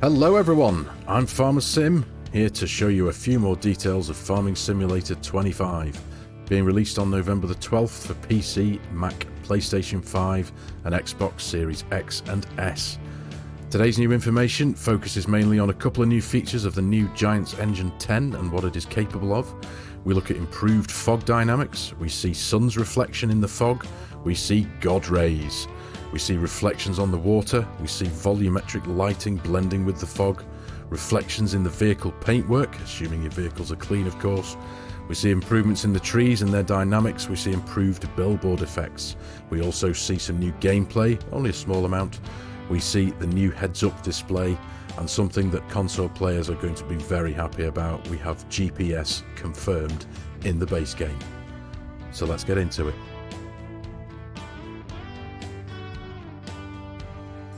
Hello everyone, I'm FARMERSIM, here to show you a few more details of Farming Simulator 25, being released on November the 12th for PC, Mac, PlayStation 5 and Xbox Series X and S. Today's new information focuses mainly on a couple of new features of the new Giants Engine 10 and what it is capable of. We look at improved fog dynamics, we see sun's reflection in the fog, we see God rays. We see reflections on the water, we see volumetric lighting blending with the fog, reflections in the vehicle paintwork, assuming your vehicles are clean of course. We see improvements in the trees and their dynamics, we see improved billboard effects. We also see some new gameplay, only a small amount. We see the new heads-up display and something that console players are going to be very happy about. We have GPS confirmed in the base game. So let's get into it.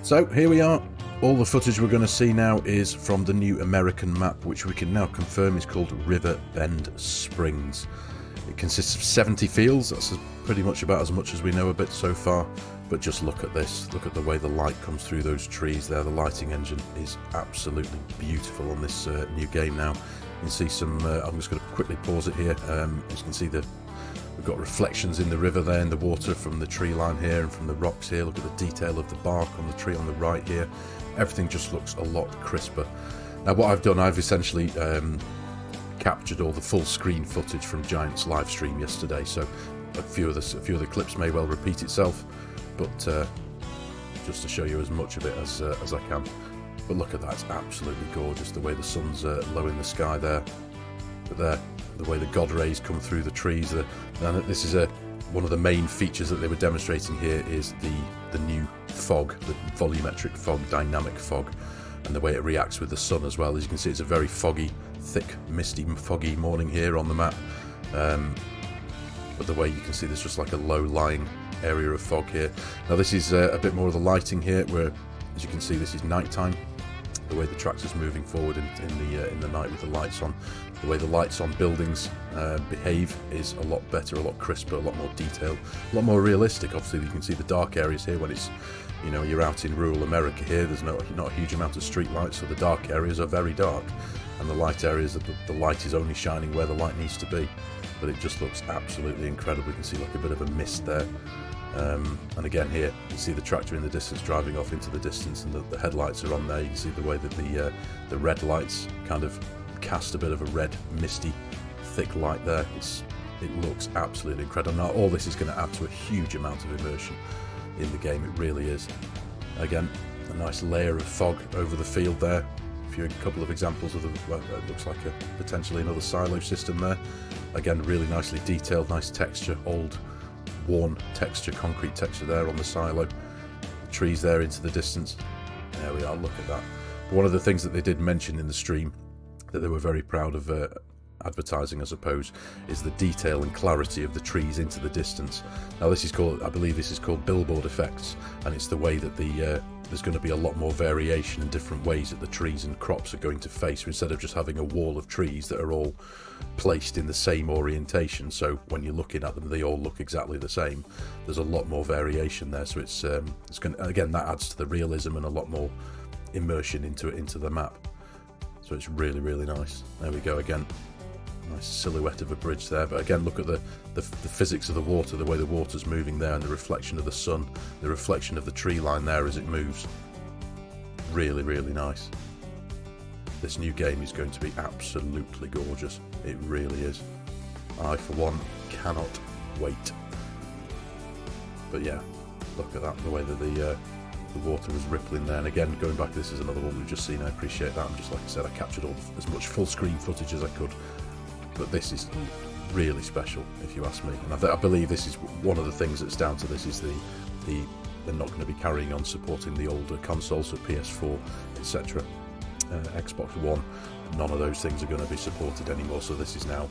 So here we are. All the footage we're going to see now is from the new American map, which we can now confirm is called River Bend Springs. It consists of 70 fields. That's pretty much about as much as we know a bit so far. But just look at this. Look at the way the light comes through those trees there. The lighting engine is absolutely beautiful on this new game now. You can see some, I'm just going to quickly pause it here. As you can see, we've got reflections in the river there, in the water from the tree line here and from the rocks here. Look at the detail of the bark on the tree on the right here. Everything just looks a lot crisper. Now what I've done, I've essentially captured all the full screen footage from Giant's live stream yesterday, so a few of the clips may well repeat itself, but just to show you as much of it as I can. But look at that, it's absolutely gorgeous, the way the sun's low in the sky there. But there, the way the God rays come through the trees. And this is one of the main features that they were demonstrating here is the new fog, the volumetric fog, dynamic fog, and the way it reacts with the sun as well. As you can see, it's a very foggy, thick, misty, foggy morning here on the map. But the way you can see, there's just like a low-lying area of fog here. Now this is a bit more of the lighting here, where, as you can see, this is nighttime. The way the tractor's moving forward in the night with the lights on. The way the lights on buildings behave is a lot better, a lot crisper, a lot more detailed, a lot more realistic. Obviously you can see the dark areas here when it's, you know, you're out in rural America here. There's not a huge amount of street lights, so the dark areas are very dark, and the light areas, the light is only shining where the light needs to be. But it just looks absolutely incredible. You can see like a bit of a mist there. And again here, you can see the tractor in the distance driving off into the distance, and the headlights are on there. You can see the way that the red lights kind of cast a bit of a red, misty, thick light there. It looks absolutely incredible. Now all this is going to add to a huge amount of immersion in the game. It really is. Again, a nice layer of fog over the field there. A couple of examples of well, it looks like potentially another silo system there. Again, really nicely detailed, nice texture, old worn texture, concrete texture there on the silo. The trees there into the distance. There we are, look at that. But one of the things that they did mention in the stream that they were very proud of advertising, I suppose, is the detail and clarity of the trees into the distance. Now this is called, I believe this is called billboard effects, and it's the way that there's going to be a lot more variation in different ways that the trees and crops are going to face. So instead of just having a wall of trees that are all placed in the same orientation, so when you're looking at them they all look exactly the same, there's a lot more variation there. So it's going to, again, that adds to the realism and a lot more immersion into the map. So it's really, really nice. There we go again. Nice silhouette of a bridge there, but again, look at the physics of the water, the way the water's moving there, and the reflection of the sun, the reflection of the tree line there as it moves. Really, really nice. This new game is going to be absolutely gorgeous. It really is. I, for one, cannot wait. But yeah, look at that, the way that the water was rippling there. And again, going back, this is another one we've just seen. I appreciate that. I'm just, like I said, I captured as much full screen footage as I could. But this is really special, if you ask me. And I believe this is one of the things that's down to this is they're not going to be carrying on supporting the older consoles, so PS4, etc. Xbox One. None of those things are going to be supported anymore. So this is now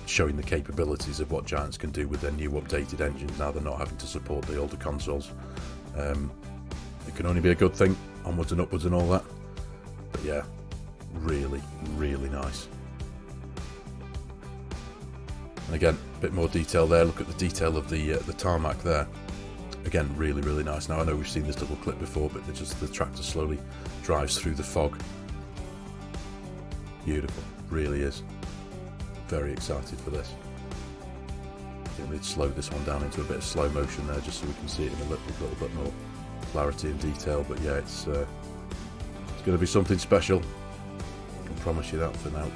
showing the capabilities of what Giants can do with their new updated engines. Now they're not having to support the older consoles. It can only be a good thing, onwards and upwards and all that. But yeah, really, really nice. And again, a bit more detail there. Look at the detail of the tarmac there. Again, really, really nice. Now I know we've seen this little clip before, but the tractor slowly drives through the fog. Beautiful, really is. Very excited for this. I think we'd slow this one down into a bit of slow motion there, just so we can see it in a little bit more clarity and detail. But yeah, it's going to be something special. I can promise you that for now.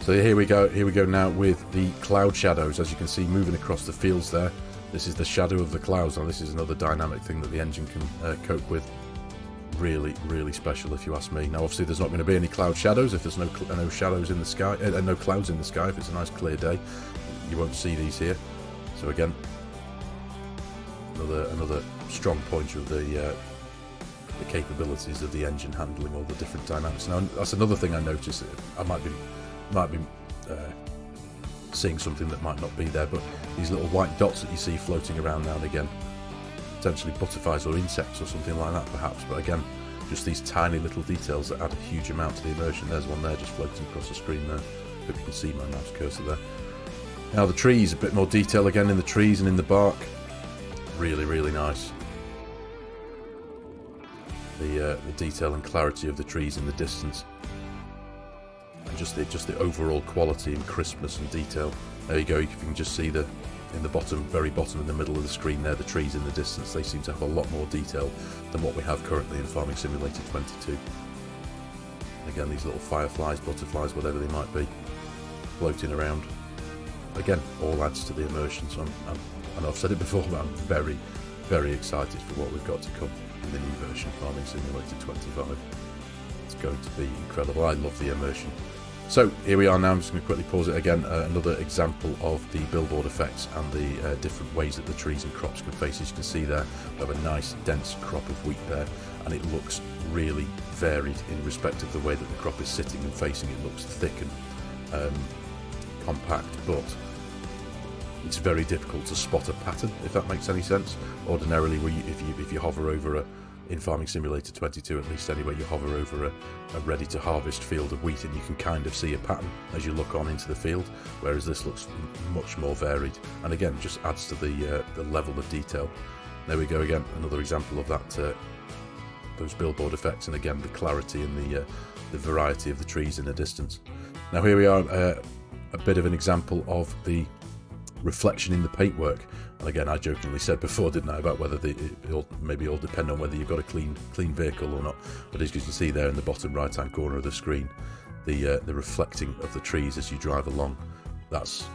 So here we go now with the cloud shadows. As you can see, moving across the fields there, this is the shadow of the clouds. Now this is another dynamic thing that the engine can cope with. Really, really special if you ask me. Now obviously there's not going to be any cloud shadows if there's no shadows in the sky, no clouds in the sky. If it's a nice clear day, you won't see these here. So again, another strong pointer of the capabilities of the engine handling all the different dynamics. Now that's another thing I noticed. I might be seeing something that might not be there, but these little white dots that you see floating around now and again, potentially butterflies or insects or something like that perhaps, but again, just these tiny little details that add a huge amount to the immersion. There's one there just floating across the screen there. Hope you can see my mouse cursor there. Now the trees, a bit more detail again in the trees and in the bark. Really, really nice. The detail and clarity of the trees in the distance. Just the overall quality and crispness and detail. There you go. You can just see in the bottom, very bottom in the middle of the screen there, the trees in the distance. They seem to have a lot more detail than what we have currently in Farming Simulator 22. Again, these little fireflies, butterflies, whatever they might be, floating around. Again, all adds to the immersion. So I know I've said it before, but I'm very, very excited for what we've got to come in the new version, Farming Simulator 25. It's going to be incredible. I love the immersion. So here we are now. I'm just going to quickly pause it again. Another example of the billboard effects and the different ways that the trees and crops can face. As you can see there, we have a nice dense crop of wheat there, and it looks really varied in respect of the way that the crop is sitting and facing. It looks thick and compact, but it's very difficult to spot a pattern, if that makes any sense. Ordinarily, if you hover over in Farming Simulator 22 at least anyway, you hover over a ready to harvest field of wheat and you can kind of see a pattern as you look on into the field, whereas this looks much more varied, and again just adds to the level of detail. There we go again, another example of that, those billboard effects, and again the clarity and the variety of the trees in the distance. Now here we are, a bit of an example of the reflection in the paintwork. And again, I jokingly said before, didn't I, about whether it'll maybe all depend on whether you've got a clean vehicle or not. But as you can see there in the bottom right hand corner of the screen, the reflecting of the trees as you drive along, that's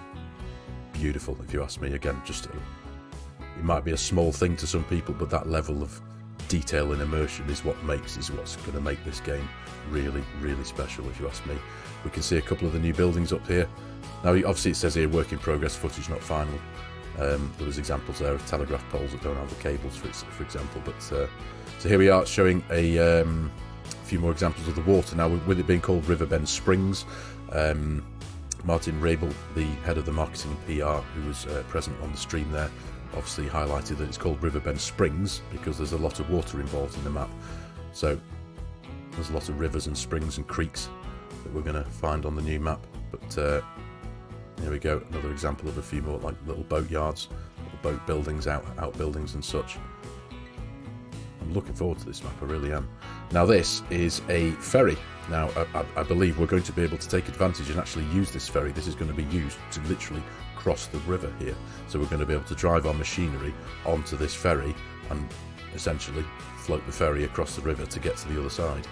beautiful if you ask me. Again, just it might be a small thing to some people, but that level of detail and immersion is what's going to make this game really, really special if you ask me. We can see a couple of the new buildings up here. Now obviously it says here work in progress, footage not final. There was examples there of telegraph poles that don't have the cables, for example. But so here we are showing a few more examples of the water. Now with it being called Riverbend Springs, Martin Rabel, the head of the marketing and PR, who was present on the stream there, obviously highlighted that it's called Riverbend Springs because there's a lot of water involved in the map. So there's a lot of rivers and springs and creeks that we're going to find on the new map. But here we go, another example of a few more like little boat yards, little boat buildings, outbuildings and such. I'm looking forward to this map, I really am. Now this is a ferry. Now I believe we're going to be able to take advantage and actually use this ferry. This is going to be used to literally cross the river here. So we're going to be able to drive our machinery onto this ferry and essentially float the ferry across the river to get to the other side.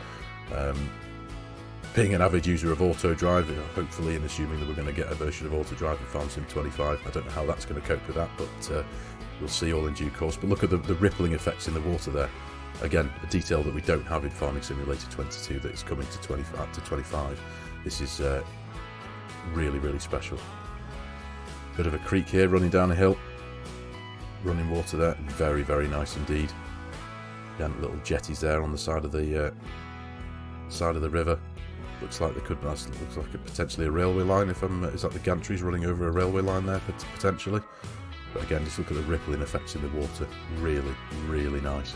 Being an avid user of Auto Drive, hopefully, and assuming that we're going to get a version of Auto Drive in FARMERSIM 25, I don't know how that's going to cope with that, but we'll see all in due course. But look at the rippling effects in the water there. Again, a detail that we don't have in Farming Simulator 22 that is coming to 25. This is really, really special. Bit of a creek here running down a hill. Running water there, very, very nice indeed. Again, little jetties there on the side of the river. Looks like potentially a railway line. Is that the gantries running over a railway line there potentially? But again, just look at the rippling effects in the water. Really, really nice.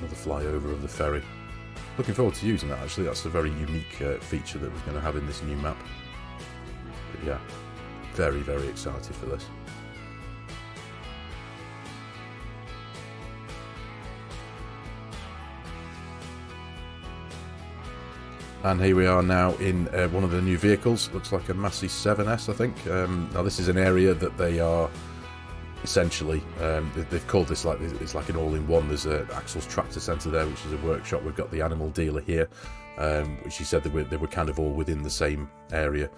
Another flyover of the ferry. Looking forward to using that, actually. That's a very unique feature that we're going to have in this new map. But yeah, very, very excited for this. And here we are now in one of the new vehicles. Looks like a Massey 7S, I think. Now this is an area that they are essentially, they've called this like, it's like an all-in-one. There's Axel's Tractor Centre there, which is a workshop. We've got the animal dealer here, which he said they were kind of all within the same area.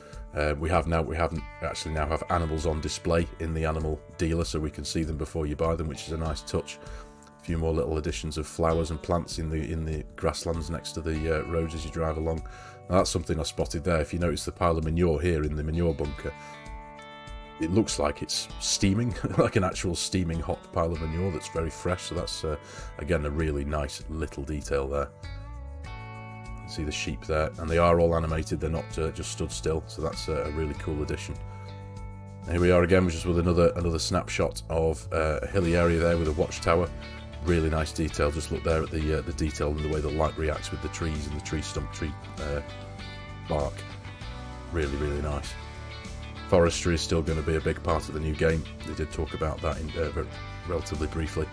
We actually now have animals on display in the animal dealer, so we can see them before you buy them, which is a nice touch. A few more little additions of flowers and plants in the grasslands next to the roads as you drive along. Now, that's something I spotted there. If you notice the pile of manure here in the manure bunker, it looks like it's steaming, like an actual steaming hot pile of manure that's very fresh. So that's, again, a really nice little detail there. You can see the sheep there, and they are all animated. They're not just stood still, so that's a really cool addition. And here we are again, just with another snapshot of a hilly area there with a watchtower. Really nice detail. Just look there at the detail and the way the light reacts with the trees and the tree stump, bark. Really, really nice. Forestry is still going to be a big part of the new game. They did talk about that in relatively briefly.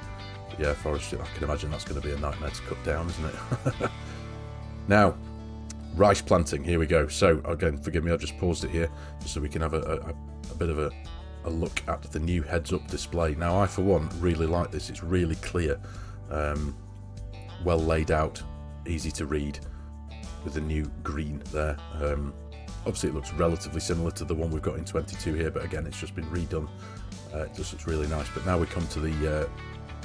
But yeah, forestry, I can imagine that's going to be a nightmare to cut down, isn't it? Now, rice planting, here we go. So, again, forgive me, I've just paused it here, just so we can have a bit of a look at the new heads-up display. Now, I, for one, really like this. It's really clear, well laid out, easy to read, with the new green there. Obviously, it looks relatively similar to the one we've got in 22 here, but again, it's just been redone. It just looks really nice. But now we come to the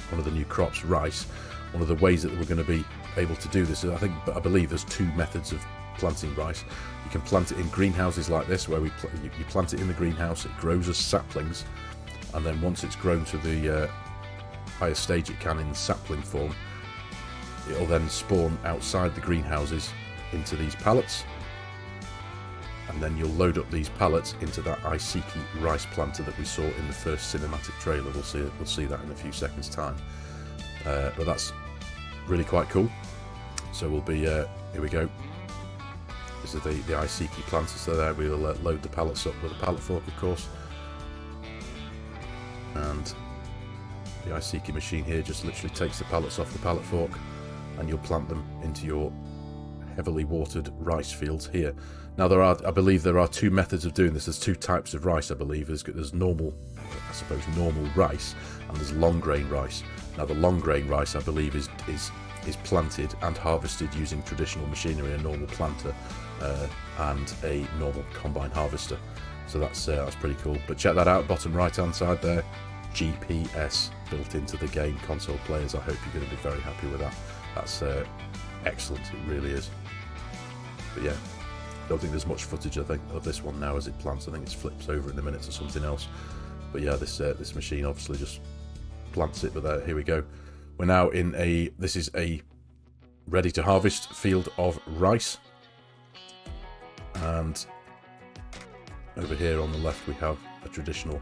one of the new crops, rice. One of the ways that we're going to be able to do this is, I believe there's two methods of planting rice. You can plant it in greenhouses like this, where you plant it in the greenhouse, it grows as saplings, and then once it's grown to the highest stage it can in sapling form, it'll then spawn outside the greenhouses into these pallets, and then you'll load up these pallets into that Isiki rice planter that we saw in the first cinematic trailer. We'll see that in a few seconds' time. But that's really quite cool. So we'll be here we go. This is the Isiki planters there. We'll load the pallets up with a pallet fork, of course, and the Isiki machine here just literally takes the pallets off the pallet fork, and you'll plant them into your heavily watered rice fields here. Now, I believe there are two methods of doing this. There's two types of rice, I believe. There's normal, I suppose, normal rice, and there's long grain rice. Now, the long grain rice, I believe, is planted and harvested using traditional machinery, a normal planter and a normal combine harvester. So that's pretty cool. But check that out, bottom right hand side there, GPS built into the game. Console players, I hope you're going to be very happy with that. That's excellent, it really is. But yeah, don't think there's much footage, I think, of this one now as it plants. I think it flips over in a minute to something else. But yeah, this machine obviously just plants it. But here we go. We're now in this is a ready to harvest field of rice, and over here on the left we have a traditional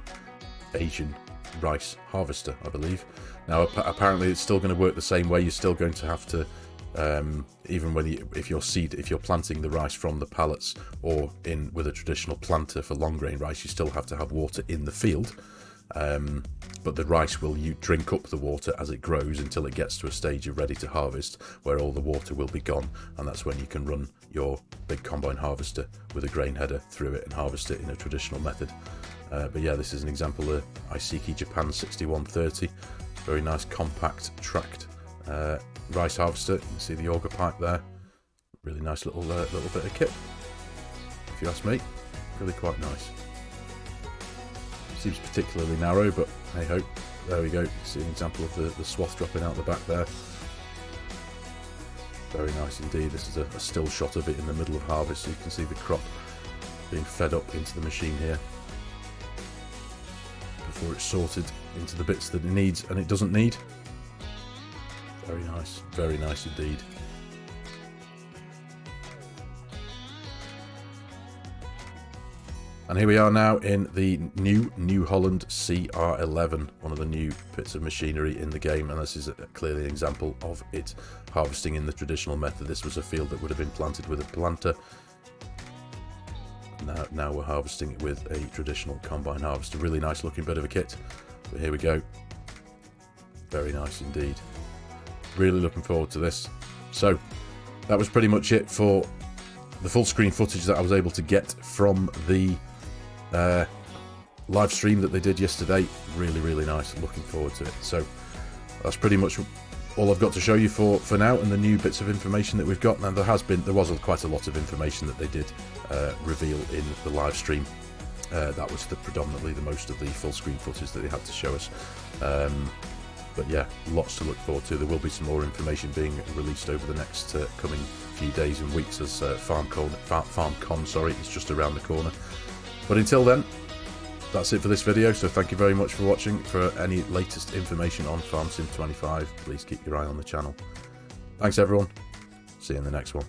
Asian rice harvester, I believe. Now apparently it's still going to work the same way. You're still going to have to, even if you're planting the rice from the pallets or in with a traditional planter for long grain rice, you still have to have water in the field. But the rice will drink up the water as it grows until it gets to a stage of ready to harvest, where all the water will be gone, and that's when you can run your big combine harvester with a grain header through it and harvest it in a traditional method. But yeah, this is an example of Isiki Japan 6130. Very nice, compact, tracked rice harvester. You can see the auger pipe there. Really nice little bit of kit, if you ask me. Really quite nice. Seems particularly narrow, but hey ho. There we go. See an example of the swath dropping out the back there. Very nice indeed. This is a still shot of it in the middle of harvest, so you can see the crop being fed up into the machine here before it's sorted into the bits that it needs and it doesn't need. Very nice indeed. And here we are now in the New Holland CR11, one of the new bits of machinery in the game, and this is clearly an example of it harvesting in the traditional method. This was a field that would have been planted with a planter. Now we're harvesting it with a traditional combine harvester. Really nice looking bit of a kit. But here we go. Very nice indeed. Really looking forward to this. So that was pretty much it for the full screen footage that I was able to get from the live stream that they did yesterday. Really nice. Looking forward to it. So that's pretty much all I've got to show you for now, and the new bits of information that we've got. Now there was quite a lot of information that they did reveal in the live stream. That was predominantly the most of the full screen footage that they had to show us. But yeah, lots to look forward to. There will be some more information being released over the next coming few days and weeks as FarmCon is just around the corner. But until then, that's it for this video, so thank you very much for watching. For any latest information on FARMERSIM 25, please keep your eye on the channel. Thanks everyone, see you in the next one.